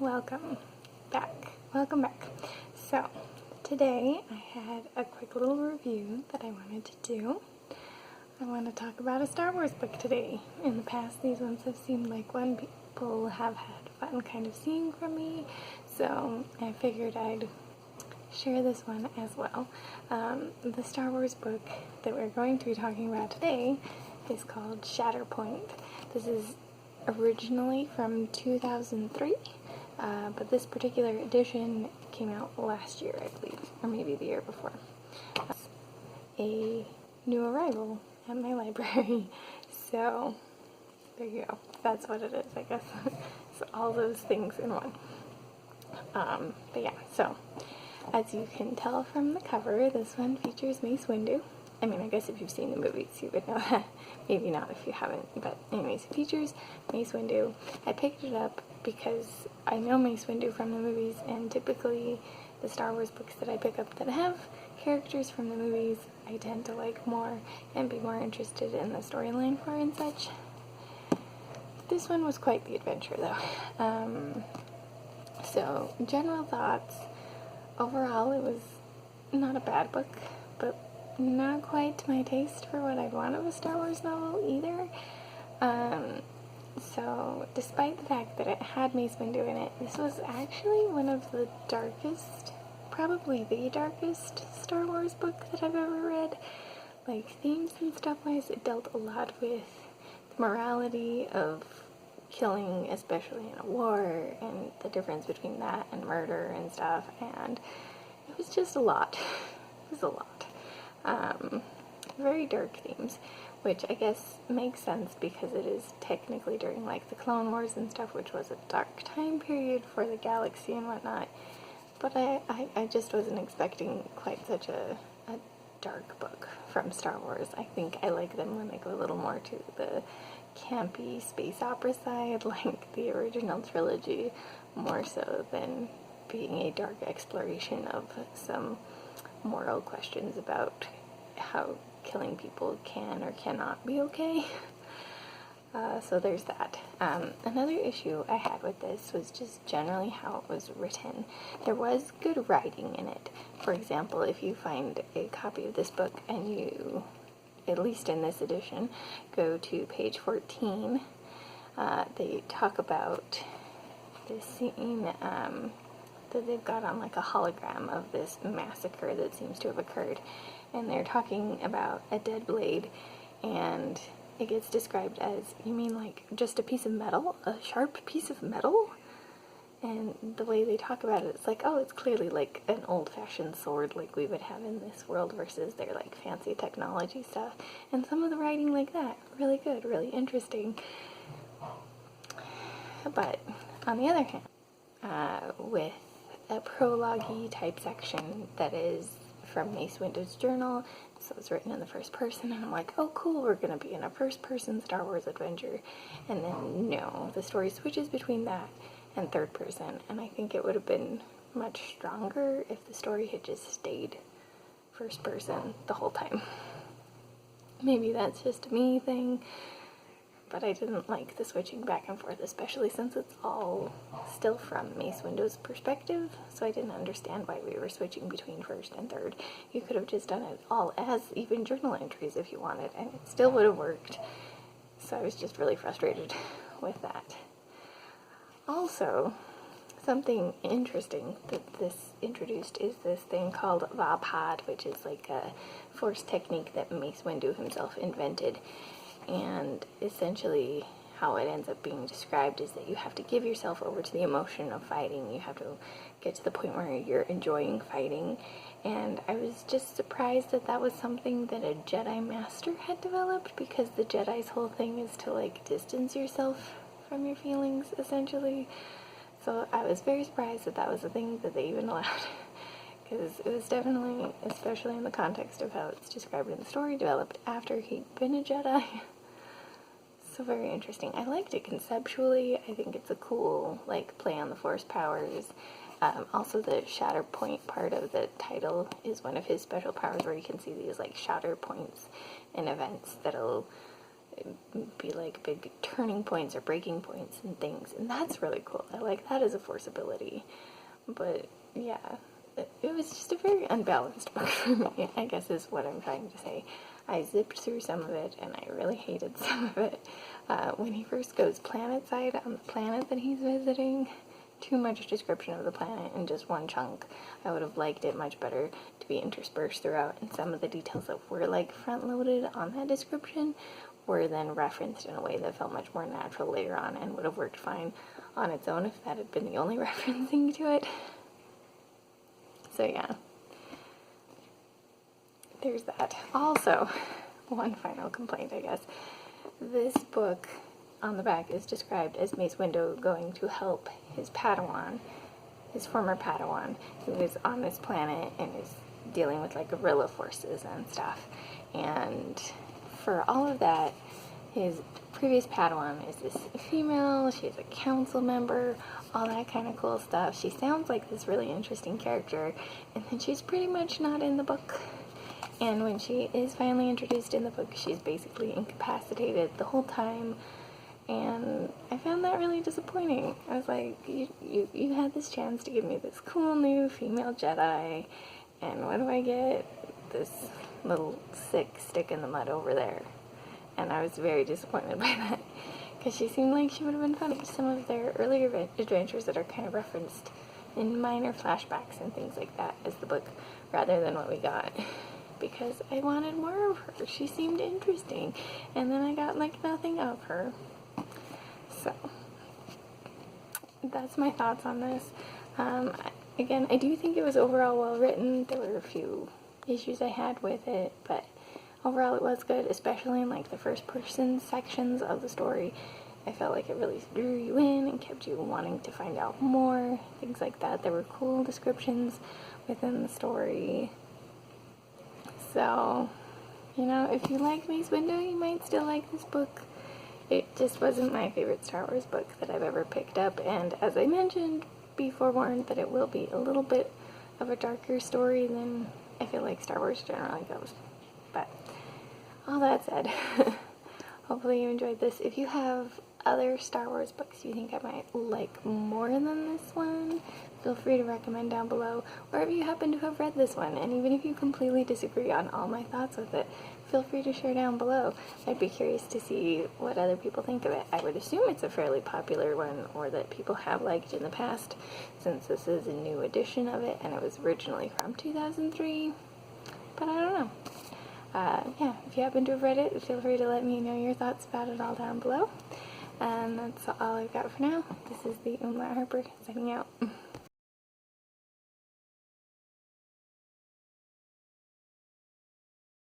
welcome back. Welcome back. So, today I had a quick little review that I wanted to do. I want to talk about a Star Wars book today. In the past, these ones have seemed like one people have had fun kind of seeing from me, so I figured I'd share this one as well. The Star Wars book that we're going to be talking about today is called Shatterpoint. This is originally from 2003, but this particular edition came out last year, I believe, or maybe the year before. A new arrival at my library, so there you go. That's what it is, I guess. So all those things in one. But yeah, so as you can tell from the cover, this one features Mace Windu. I mean, I guess if you've seen the movies, you would know that. Maybe not if you haven't. But anyways, it features Mace Windu. I picked it up because I know Mace Windu from the movies, and typically the Star Wars books that I pick up that have characters from the movies, I tend to like more and be more interested in the storyline for and such. This one was quite the adventure, though. So, general thoughts. Overall, it was not a bad book, but not quite to my taste for what I'd want of a Star Wars novel either. So, despite the fact that it had Mace Windu in it, this was actually one of the darkest, probably the darkest Star Wars book that I've ever read. Like, themes and stuff-wise, it dealt a lot with the morality of killing, especially in a war, and the difference between that and murder and stuff, and it was just a lot. It was a lot. Very dark themes, which I guess makes sense because it is technically during like the Clone Wars and stuff, which was a dark time period for the galaxy and whatnot, but I just wasn't expecting quite such a dark book from Star Wars. I think I like them when they go a little more to the campy space opera side, like the original trilogy, more so than being a dark exploration of some moral questions about how killing people can or cannot be okay. So there's that. Another issue I had with this was just generally how it was written. There was good writing in it. For example, if you find a copy of this book and you, at least in this edition, go to page 14, they talk about this scene that they've got on like a hologram of this massacre that seems to have occurred, and they're talking about a dead blade, and it gets described as, you mean like just a piece of metal? A sharp piece of metal? And the way they talk about it, it's like, oh, it's clearly like an old-fashioned sword like we would have in this world versus their like fancy technology stuff. And some of the writing like that, really good, really interesting. But on the other hand, with a prologue-y type section that is from Mace Windu's journal, so it's written in the first person, and I'm like, oh cool, we're going to be in a first-person Star Wars adventure. And then no, the story switches between that and third person, and I think it would have been much stronger if the story had just stayed first person the whole time. Maybe that's just a me thing, but I didn't like the switching back and forth, especially since it's all still from Mace Windu's perspective, so I didn't understand why we were switching between first and third. You could have just done it all as even journal entries if you wanted, and it still would have worked. So I was just really frustrated with that. Also, something interesting that this introduced is this thing called Baffled, which is like a force technique that Mace Windu himself invented. And essentially how it ends up being described is that you have to give yourself over to the emotion of fighting. You have to get to the point where you're enjoying fighting. And I was just surprised that that was something that a Jedi Master had developed, because the Jedi's whole thing is to like distance yourself from your feelings, essentially. So I was very surprised that that was a thing that they even allowed. Because it was definitely, especially in the context of how it's described in the story, developed after he'd been a Jedi. So very interesting. I liked it conceptually. I think it's a cool, like, play on the Force powers. Also, the Shatterpoint part of the title is one of his special powers, where you can see these, like, shatter points in events that'll be like big turning points or breaking points and things, and that's really cool. I like that as a forceability. But yeah, it was just a very unbalanced book for me, I guess is what I'm trying to say. I zipped through some of it, and I really hated some of it. When he first goes planet-side on the planet that he's visiting, too much description of the planet in just one chunk. I would have liked it much better to be interspersed throughout, and some of the details that were like front-loaded on that description were then referenced in a way that felt much more natural later on and would have worked fine on its own if that had been the only referencing to it. So yeah, there's that. Also, one final complaint, I guess. This book on the back is described as Mace Windu going to help his Padawan, his former Padawan, who is on this planet and is dealing with like guerrilla forces and stuff. And for all of that, his previous Padawan is this female, she's a council member, all that kind of cool stuff. She sounds like this really interesting character, and then she's pretty much not in the book. And when she is finally introduced in the book, she's basically incapacitated the whole time, and I found that really disappointing. I was like, you had this chance to give me this cool new female Jedi, and what do I get? This little sick stick in the mud over there. And I was very disappointed by that, because she seemed like she would have been fun. Some of their earlier adventures that are kind of referenced in minor flashbacks and things like that as the book, rather than what we got, because I wanted more of her. She seemed interesting, and then I got like nothing of her. So that's my thoughts on this. Again, I do think it was overall well written. There were a few issues I had with it, but overall it was good, especially in like the first person sections of the story. I felt like it really drew you in and kept you wanting to find out more, things like that. There were cool descriptions within the story. So, you know, if you like Mace Windu, you might still like this book. It just wasn't my favorite Star Wars book that I've ever picked up, and as I mentioned, be forewarned that it will be a little bit of a darker story than I feel like Star Wars generally goes. But all that said, hopefully you enjoyed this. If you have other Star Wars books you think I might like more than this one, feel free to recommend down below, or if you happen to have read this one, and even if you completely disagree on all my thoughts with it, feel free to share down below. I'd be curious to see what other people think of it. I would assume it's a fairly popular one, or that people have liked in the past, since this is a new edition of it, and it was originally from 2003, but I don't know. Yeah, if you happen to have read it, feel free to let me know your thoughts about it all down below. And that's all I've got for now. This is the Umlaut Harper signing out.